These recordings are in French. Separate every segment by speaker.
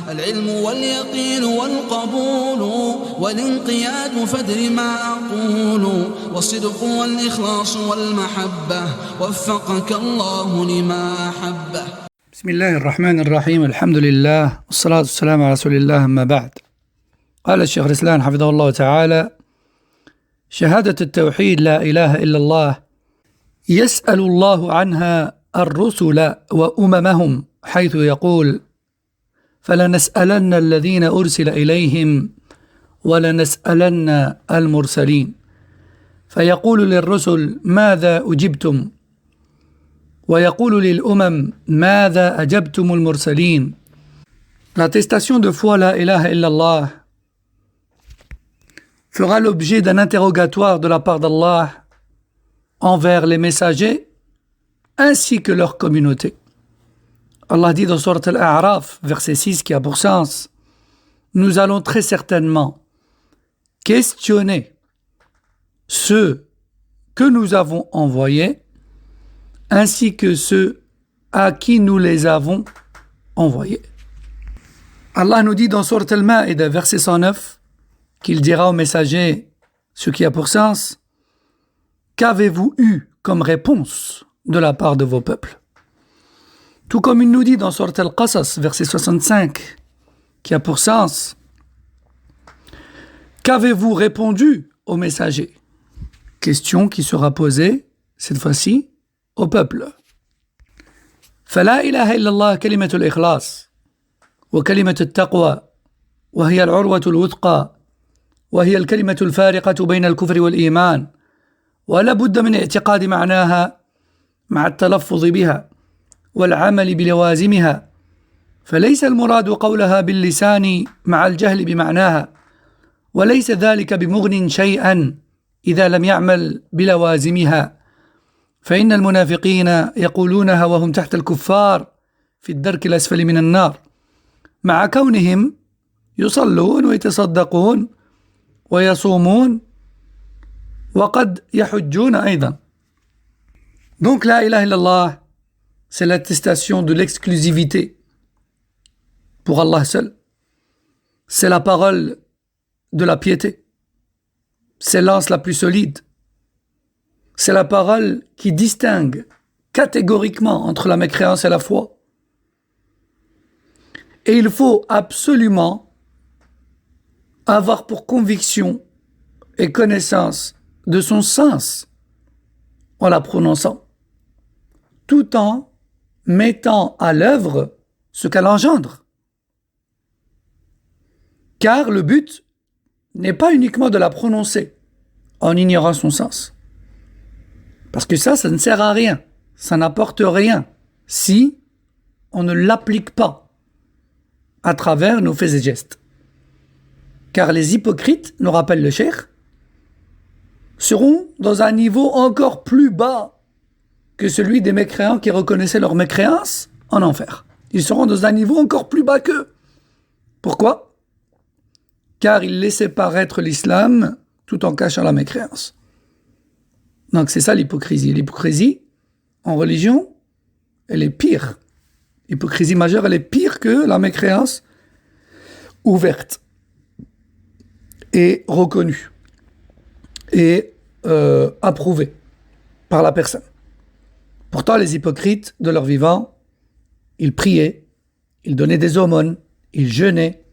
Speaker 1: العلم واليقين والقبول والانقياد فادر ما أقول والصدق والإخلاص والمحبة وفقك الله لما أحبه.
Speaker 2: بسم الله الرحمن الرحيم. الحمد لله والصلاة والسلام على رسول الله. أما بعد، قال الشيخ الإسلام حفظه الله تعالى: شهادة التوحيد لا إله إلا الله يسأل الله عنها الرسل وأممهم، حيث يقول: فلنسألن الذين أرسل إليهم ولنسألن المرسلين. فيقول للرسل: ماذا أجبتم؟ ويقول للأمم: ماذا أجبتم المرسلين. L'attestation de foi la ilaha illallah fera l'objet d'un interrogatoire de la part d'Allah envers les messagers ainsi que leur communauté. Allah dit dans Sourate Al-A'raf, verset 6, qui a pour sens: nous allons très certainement questionner ceux que nous avons envoyés ainsi que ceux à qui nous les avons envoyés. Allah nous dit dans Sourate Al-Ma'ida, verset 109, qu'il dira aux messagers, ce qui a pour sens: qu'avez-vous eu comme réponse de la part de vos peuples? Tout comme il nous dit dans Sourate Al-Qasas, verset 65, qui a pour sens: qu'avez-vous répondu aux messagers? Question qui sera posée, cette fois-ci, au peuple. فلا إله إلا الله كلمة الإخلاص وكلمة التقوى وهي العروة الوثقى وهي الكلمة الفارقة بين الكفر والإيمان، ولا بد من اعتقاد معناها مع التلفظ بها والعمل بلوازمها، فليس المراد قولها باللسان مع الجهل بمعناها، وليس ذلك بمغن شيئا إذا لم يعمل بلوازمها، فإن المنافقين يقولونها وهم تحت الكفار في الدرك الأسفل من النار، مع كونهم يصلون ويتصدقون ويصومون وقد يحجون أيضا. Donc la ilaha illallah, c'est l'attestation de l'exclusivité pour Allah seul. C'est la parole de la piété. C'est l'anse la plus solide. C'est la parole qui distingue catégoriquement entre la mécréance et la foi. Et il faut absolument avoir pour conviction et connaissance de son sens en la prononçant, tout en mettant à l'œuvre ce qu'elle engendre. Car le but n'est pas uniquement de la prononcer en ignorant son sens. Parce que ça ne sert à rien, ça n'apporte rien si on ne l'applique pas à travers nos faits et gestes. Car les hypocrites, nous rappelle le cheikh, seront dans un niveau encore plus bas que celui des mécréants qui reconnaissaient leur mécréance en enfer. Ils seront dans un niveau encore plus bas qu'eux. Pourquoi? Car ils laissaient paraître l'islam tout en cachant la mécréance. Donc c'est ça l'hypocrisie. L'hypocrisie, en religion, elle est pire. L'hypocrisie majeure, elle est pire que la mécréance ouverte et reconnue et approuvée par la personne. Pourtant, les hypocrites, de leur vivant, ils priaient, ils donnaient des aumônes, ils jeûnaient,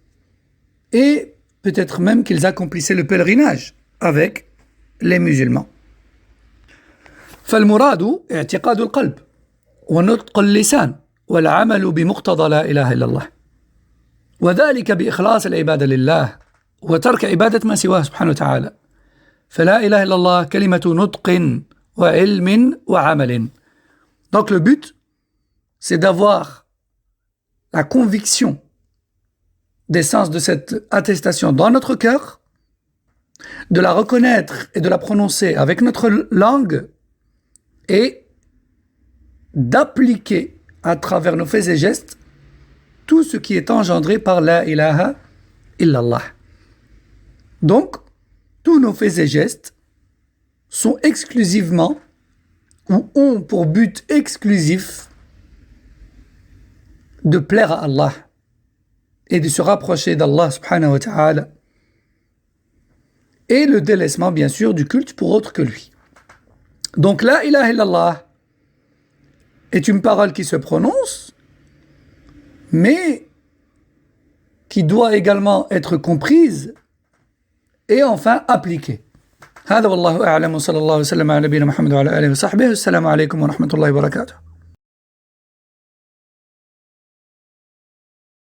Speaker 2: et peut-être même qu'ils accomplissaient le pèlerinage avec les musulmans. فالمراد اعتقاد القلب ونطق اللسان والعمل بمقتضى لا إله إلا الله، وذلك بإخلاص العبادة لله وترك عبادة ما سواه سبحانه وتعالى. فلا إله إلا الله كلمة نطق وعلم وعمل. Donc le but, c'est d'avoir la conviction des sens de cette attestation dans notre cœur, de la reconnaître et de la prononcer avec notre langue, et d'appliquer à travers nos faits et gestes tout ce qui est engendré par la ilaha illallah. Donc, tous nos faits et gestes sont exclusivement ou ont pour but exclusif de plaire à Allah et de se rapprocher d'Allah subhanahu wa ta'ala. Et le délaissement, bien sûr, du culte pour autre que lui. Donc, la ilaha illallah est une parole qui se prononce, mais qui doit également être comprise et enfin appliquée. هذا والله أعلم وصلى الله وسلم على نبينا محمد وعلى آله وصحبه. السلام عليكم ورحمة الله وبركاته.